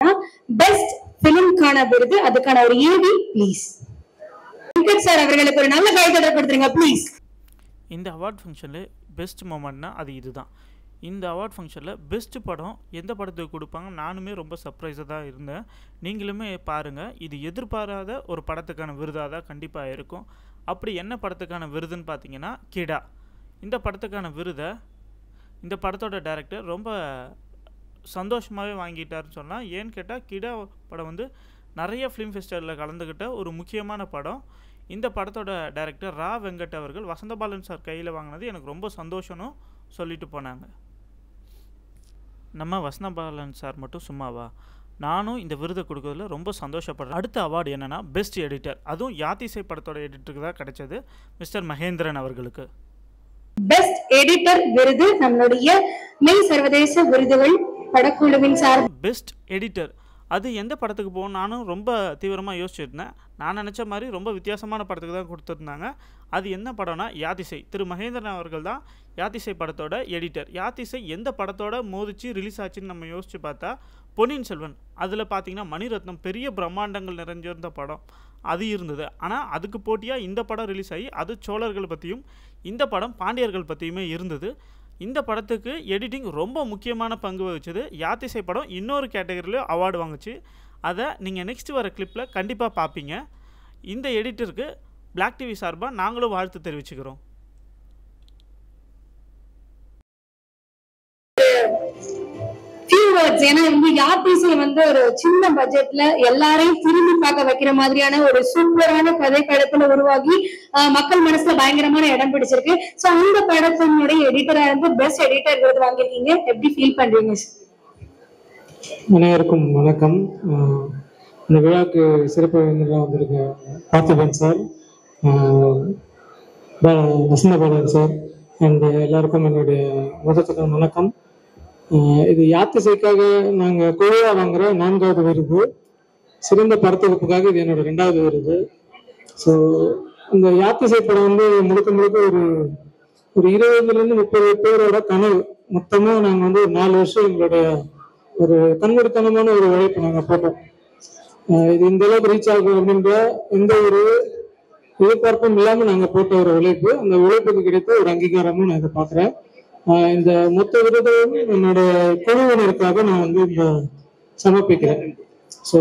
Best பிலிம்கான விருது, அதுக்கான ஒரு ஏவி ப்ளீஸ். வெங்கட் சார் அவர்களுக்கு ஒரு நல்ல கைதட்டல் கொடுத்துருங்க ப்ளீஸ். இந்த அவார்ட் ஃபங்க்ஷனில் பெஸ்ட் மூமெண்ட்னா அது இதுதான். இந்த அவார்ட் ஃபங்க்ஷனில் பெஸ்ட் படம் எந்த படத்துக்கு கொடுப்பாங்க, நானுமே ரொம்ப சர்ப்ரைஸாக தான் இருந்தேன். நீங்களுமே பாருங்கள், இது எதிர்பாராத ஒரு படத்துக்கான விருதாக தான் கண்டிப்பாக இருக்கும். அப்படி என்ன படத்துக்கான விருதுன்னு பார்த்தீங்கன்னா கிடா. இந்த படத்துக்கான விருதை இந்த படத்தோட டைரக்டர் ரொம்ப சந்தோஷமாகவே வாங்கிட்டாருன்னு சொல்லலாம். ஏன்னு கேட்டால் கிடா படம் வந்து நிறைய ஃபிலிம் ஃபெஸ்டிவலில் கலந்துக்கிட்ட ஒரு முக்கியமான படம். இந்த படத்தோட டைரக்டர் ரா வெங்கட் அவர்கள் வசந்தபாலன் சார் கையில் வாங்கினது எனக்கு ரொம்ப சந்தோஷம்னு சொல்லிட்டு போனாங்க. நம்ம வசந்தபாலன் சார் மட்டும் சும்மாவா, நானும் இந்த விருதை கொடுக்கறதுல ரொம்ப சந்தோஷப்படுறேன். அடுத்த அவார்டு என்னென்னா பெஸ்ட் எடிட்டர். அதுவும் யாத்திசை படத்தோட எடிட்டருக்கு தான் கிடைச்சது, மிஸ்டர் மகேந்திரன் அவர்களுக்கு. பெஸ்ட் எடிட்டர் விருது நம்மளுடைய மெய் சர்வதேச விருதுகள் படக்குழுவின் சார். பெஸ்ட் எடிட்டர் அது எந்த படத்துக்கு போகும் நானும் ரொம்ப தீவிரமாக யோசிச்சுருந்தேன். நான் நினச்ச மாதிரி ரொம்ப வித்தியாசமான படத்துக்கு தான் கொடுத்துருந்தாங்க. அது என்ன படம்னா யாத்திசை. திரு மகேந்திரன் அவர்கள் தான் யாத்திசை படத்தோட எடிட்டர். யாத்திசை எந்த படத்தோட மோதிச்சு ரிலீஸ் ஆச்சுன்னு நம்ம யோசிச்சு பார்த்தா பொன்னியின் செல்வன். அதில் பார்த்தீங்கன்னா மணிரத்னம் பெரிய பிரம்மாண்டங்கள் நிறைஞ்சிருந்த படம் அது இருந்தது. ஆனால் அதுக்கு போட்டியாக இந்த படம் ரிலீஸ் ஆகி அது சோழர்கள் பற்றியும் இந்த படம் பாண்டியர்கள் பற்றியுமே இருந்தது. இந்த படத்துக்கு எடிட்டிங் ரொம்ப முக்கியமான பங்கு வகிச்சது. யாத்திசை படம் இன்னொரு கேட்டகரியில் அவார்டு வாங்குச்சு. அதை நீங்கள் நெக்ஸ்ட் வர கிளிப்பில் கண்டிப்பாக பார்ப்பீங்க. இந்த எடிட்டருக்கு பிளாக் டிவி சார்பாக நாங்களும் வாழ்த்து தெரிவிச்சுக்கிறோம். ஏன்னா இந்த யாத்திசை வந்து ஒரு சின்ன பட்ஜெட்ல எல்லாரையும் திரும்பி பார்க்க வைக்கிற மாதிரியான ஒரு சூப்பரான கதை களத்துல உருவாகி மக்கள் மனசுல பயங்கரமான இடம் பிடிச்சிருக்கு. சோ அந்த படத்தினுடைய எடிட்டரா இருந்து பெஸ்ட் எடிட்டர் விருது வாங்கிருக்கீங்க, எப்படி ஃபீல் பண்றீங்க? அனைவருக்கும் வணக்கம். இந்த விழாக்கு சிறப்பு விருந்தினராக வந்திருக்க Parthiban sir, Vasanthabalan sir and எல்லாருக்கும் என்னுடைய முதற்க வணக்கம். இது யாத்திசைக்காக நாங்கள் குழுவா வாங்குற 4வது விருது. சிறந்த படத்தொகுப்புக்காக இது என்னோட 2வது விருது. ஸோ இந்த யாத்திசை படம் வந்து முழுக்க முழுக்க ஒரு 20லேருந்து 30 பேரோட கனவு. மொத்தமாக நாங்கள் வந்து ஒரு 4 வருஷம் எங்களுடைய ஒரு கண்மூடித்தனமான ஒரு உழைப்பு நாங்கள் போட்டோம். இது இந்த அளவுக்கு ரீச் ஆகும் அப்படின்ற எந்த ஒரு எதிர்பார்ப்பும் இல்லாமல் நாங்கள் போட்ட ஒரு உழைப்பு. அந்த உழைப்புக்கு கிடைத்த ஒரு அங்கீகாரமும் நான் இதை பார்க்குறேன். இந்த மொத்த விருதும் என்னோட குழுவினருக்காக நான் வந்து இங்க சமர்ப்பிக்கிறேன். So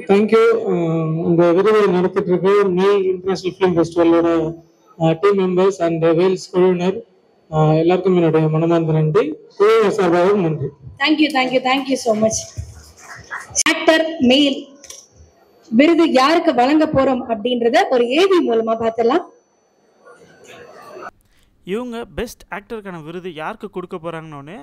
thank you. இந்த விருதை நடத்திட்டு இருக்க மெய் இன்டர்நேஷனல் ஃபிலிம் ஃபெஸ்டிவலோட டீம் மெம்பர்ஸ் அண்ட் வேல்ஸ் குழுவினர் எல்லாருக்கும் என்னுடைய மனமார்ந்த நன்றி. குழுவினர் சார்பாகவும் நன்றி. Thank you thank you thank you so much. Actor male விருது யாருக்கு வழங்க போறோம் அப்படின்றத ஒரு ஏவி மூலமா பார்த்துடலாம். இவங்க பெஸ்ட் ஆக்டருக்கான விருது யாருக்கு கொடுக்க போகிறாங்கன்னு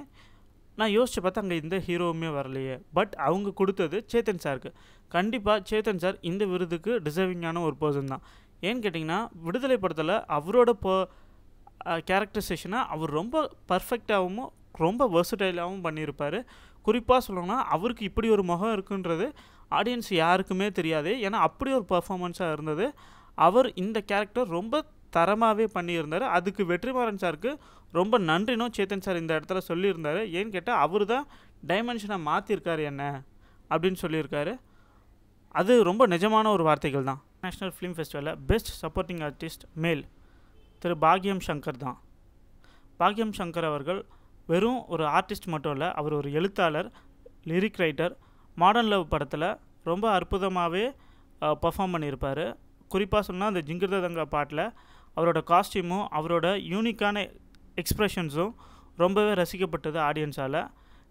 நான் யோசிச்சு பார்த்தா அங்கே இந்த ஹீரோவுமே வரலையே. பட் அவங்க கொடுத்தது சேத்தன் சாருக்கு. கண்டிப்பாக சேத்தன் சார் இந்த விருதுக்கு டிசர்விங்கான ஒரு பர்சன் தான். ஏன்னு கேட்டிங்கன்னா விடுதலை படத்தில் அவரோட கேரக்டரைசேஷனை அவர் ரொம்ப பர்ஃபெக்டாகவும் ரொம்ப வெர்சடைலாகவும் பண்ணியிருப்பார். குறிப்பாக சொல்லணும்னா அவருக்கு இப்படி ஒரு முகம் இருக்குன்றது ஆடியன்ஸ் யாருக்குமே தெரியாது. ஏன்னா அப்படி ஒரு பர்ஃபார்மன்ஸாக இருந்தது. அவர் இந்த கேரக்டர் ரொம்ப தரமாகவே பண்ணியிருந்தார். அதுக்கு வெற்றிமாறன் சாருக்கு ரொம்ப நன்றினும் சேத்தன் சார் இந்த இடத்துல சொல்லியிருந்தார். ஏன்னு கேட்டால் அவர் தான் டைமென்ஷனை மாற்றிருக்காரு என்ன அப்படின்னு சொல்லியிருக்காரு. அது ரொம்ப நிஜமான ஒரு வார்த்தைகள் தான். நேஷ்னல் ஃபிலிம் ஃபெஸ்டிவலில் பெஸ்ட் சப்போர்ட்டிங் ஆர்டிஸ்ட் மேல் திரு பாக்யம் சங்கர் தான். பாக்யம் சங்கர் அவர்கள் வெறும் ஒரு ஆர்டிஸ்ட் மட்டும் இல்லை, அவர் ஒரு எழுத்தாளர், லிரிக் ரைட்டர். மாடர்ன் லவ் படத்தில் ரொம்ப அற்புதமாகவே பர்ஃபார்ம் பண்ணியிருப்பார். குறிப்பாக சொன்னால் அந்த ஜிங்கிர்த தங்கா பாட்டில் அவரோட காஸ்டியூமும் அவரோட யூனிக்கான எக்ஸ்ப்ரெஷன்ஸும் ரொம்பவே ரசிக்கப்பட்டது ஆடியன்ஸால்.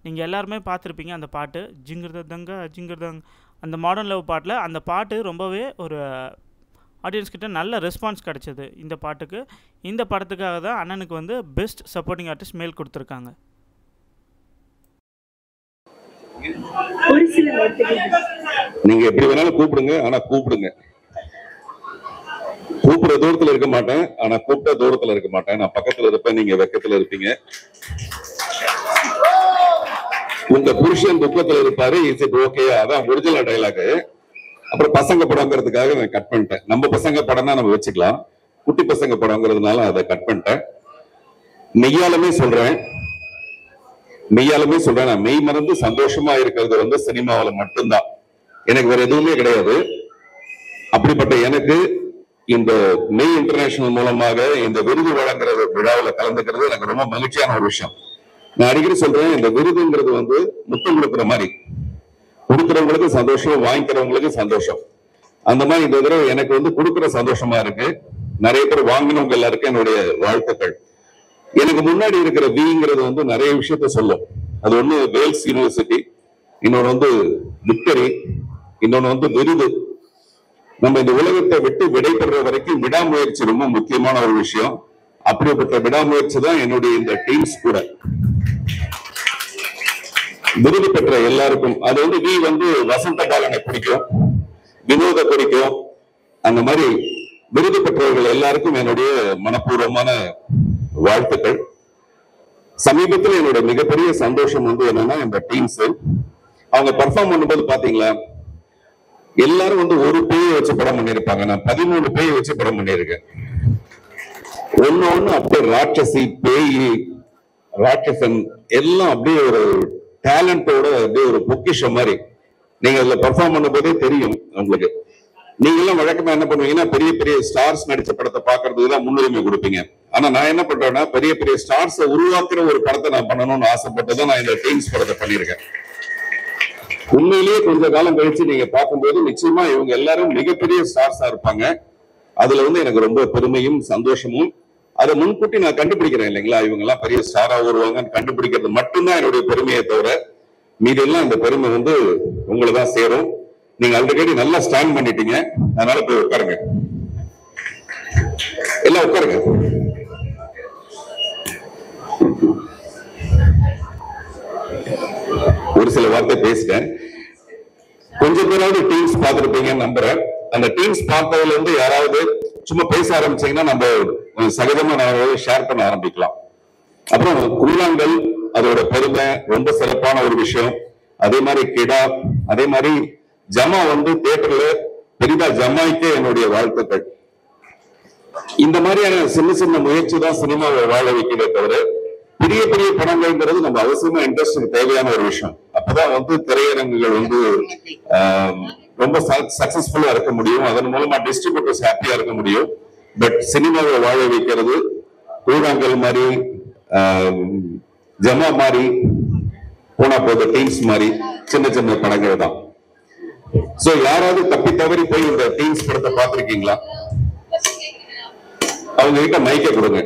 நீங்கள் எல்லாருமே பார்த்துருப்பீங்க அந்த பாட்டு ஜிங்கிர்த தங்கா ஜிங்கிர்தங். அந்த மாடர்ன் லவ் பாட்டில் அந்த பாட்டு ரொம்பவே ஒரு ஆடியன்ஸ்கிட்ட நல்ல ரெஸ்பான்ஸ் கிடச்சிது இந்த பாட்டுக்கு. இந்த படத்துக்காக தான் அண்ணனுக்கு வந்து பெஸ்ட் சப்போர்ட்டிங் ஆர்டிஸ்ட் மேல் கொடுத்துருக்காங்க. நீங்கள் எப்படி வேணாலும் கூப்பிடுங்க, ஆனால் கூப்பிடுங்க. கூப்பிடுற தூரத்துல இருக்க மாட்டேன், ஆனா கூப்பிட்ட தூரத்துல இருக்க மாட்டேன். நான் பக்கத்துல இருப்பேன், நீங்க வெக்கத்துல இருப்பீங்க. உங்க புருஷன் துக்கத்துல இருப்பாரு, இஸ் இட் ஓகே? அதான் ஒரிஜினல் டைலாக். அப்புறம் பசங்க படங்கிறதுக்காக நான் கட் பண்ணிட்டேன். நம்ம பசங்க படம்னா நம்ம வச்சுக்கலாம், குட்டி பசங்க படங்கிறதுனால அதை கட் பண்ணிட்டேன். மெய்யாலுமே சொல்றேன், மெய்யாலுமே சொல்றேன், நான் மெய் மறந்து சந்தோஷமா இருக்கிறது வந்து சினிமாவில மட்டும்தான், எனக்கு வேற எதுவுமே கிடையாது. அப்படிப்பட்ட எனக்கு இந்த மெய் இன்டர்நேஷனல் மூலமாக இந்த விருது வழங்குற விழாவில் கலந்துக்கிறது எனக்கு ரொம்ப மகிழ்ச்சியான ஒரு விஷயம். நான் அடிக்கடி சொல்றேன், இந்த விருதுங்கிறது வந்து முத்தம் கொடுக்குற மாதிரி, கொடுக்கிறவங்களுக்கு சந்தோஷம், வாங்கிக்கிறவங்களுக்கு சந்தோஷம். அந்த மாதிரி இந்த தடவை எனக்கு வந்து கொடுக்குற சந்தோஷமா இருக்கு. நிறைய பேர் வாங்கினவங்க எல்லாருக்கும் என்னுடைய வாழ்த்துக்கள். எனக்கு முன்னாடி இருக்கிற விங்கிறது வந்து நிறைய விஷயத்த சொல்லும். அது ஒண்ணு வேல்ஸ் யூனிவர்சிட்டி, இன்னொன்னு வந்து விக்டரி, இன்னொன்னு வந்து விருது. நம்ம இந்த உலகத்தை விட்டு விடைபெற வரைக்கும் விடாமுயற்சி ரொம்ப முக்கியமான ஒரு விஷயம். அப்படிப்பட்ட விடாமுயற்சி தான் என்னுடைய இந்த டீம்ஸ் கூட. விருது பெற்ற எல்லாருக்கும், அது வந்து வி வந்து வசந்த பாலனை பிடிக்கும், வினோத பிடிக்கும். அந்த மாதிரி விருது பெற்றவர்கள் எல்லாருக்கும் என்னுடைய மனப்பூர்வமான வாழ்த்துக்கள். சமீபத்தில் என்னோட மிகப்பெரிய சந்தோஷம் வந்து என்னன்னா, இந்த டீம்ஸ் அவங்க பெர்ஃபார்ம் பண்ணும்போது பாத்தீங்களா, எல்லாரும் வந்து ஒரு பேயை வச்சு படம் பண்ணிருப்பாங்க. நான் 13 பேயை வச்சு படம் பண்ணியிருக்கேன். ஒன்னு அப்படியே ராட்சசி, பேய், ராட்சசன் எல்லாம் அப்படியே ஒரு டேலண்டோட அப்படியே ஒரு பொக்கிஷம் மாதிரி. நீங்க அதுல பெர்ஃபார்ம் பண்ணும் போதே தெரியும் உங்களுக்கு. நீங்க எல்லாம் வழக்கமா என்ன பண்ணுவீங்கன்னா, பெரிய பெரிய ஸ்டார்ஸ் நடிச்ச படத்தை பாக்குறதுக்கு தான் முன்னுரிமை கொடுப்பீங்க. ஆனா நான் என்ன பண்றேன்னா, பெரிய பெரிய ஸ்டார்ஸை உருவாக்குற ஒரு படத்தை நான் பண்ணணும்னு ஆசைப்பட்டுதான் நான் இந்த டீம்ஸ் படத்தை பண்ணியிருக்கேன். உண்மையிலேயே கொஞ்ச காலம் கழிச்சு நீங்க பார்க்கும்போது நிச்சயமா இவங்க எல்லாரும் மிகப்பெரிய ஸ்டார்ஸா இருப்பாங்க. அதுல வந்து எனக்கு ரொம்ப பெருமையும் சந்தோஷமும். அதை முன்கூட்டி நான் கண்டுபிடிக்கிறேன் இல்லைங்களா, இவங்க எல்லாம் பெரிய ஸ்டாரா வருவாங்கன்னு கண்டுபிடிக்கிறது மட்டும்தான் என்னுடைய பெருமையை தவிர, மீதி எல்லாம் இந்த பெருமை வந்து உங்களை தான் சேரும். நீங்க ஆல்ரெடி நல்லா ஸ்டாண்ட் பண்ணிட்டீங்க, அதனால போய் உட்காருங்க, எல்லாம் உட்காருங்க. ஒரு சில வார்த்தை பேசிட்டேன். கொஞ்சம் பேராவது டீம்ஸ் பார்த்துருப்பீங்கன்னு நம்புறேன். அந்த டீம்ஸ் பார்த்ததுல இருந்து யாராவது சும்மா பேச ஆரம்பிச்சீங்கன்னா நம்ம சகஜமா நான் ஷேர் பண்ண ஆரம்பிக்கலாம். அப்புறம் கூழாங்கல், அதோட பெருமை ரொம்ப சிறப்பான ஒரு விஷயம். அதே மாதிரி கிடா, அதே மாதிரி ஜமா வந்து தியேட்டர்ல பெரிதா ஜமாய்க்கே என்னுடைய வாழ்த்துக்கள். இந்த மாதிரியான சின்ன சின்ன முயற்சி தான் சினிமாவை வாழ வைக்கிறதே தவிர, பெரிய பெரிய படங்கள்ங்கிறது நம்ம அவசியமா இண்டஸ்ட்ரிக்கு தேவையான ஒரு விஷயம். அப்பதான் வந்து திரையரங்குகள் வந்து ரொம்ப சக்சஸ்ஃபுல்லா இருக்க முடியும். அதன் மூலமா டிஸ்ட்ரிபியூட்டர்ஸ் ஹாப்பியா இருக்க முடியும். பட் சினிமாவை வாழ வைக்கிறது கூழாங்கல் மாதிரி, ஜமா மாதிரி, போனா போத டீம்ஸ் மாதிரி சின்ன சின்ன படங்கள் தான். சோ யாராவது தப்பி தவறி போய் இந்த டீம்ஸ் படத்தை பார்த்திருக்கீங்களா? அவங்க கிட்ட மைக்க கொடுங்க.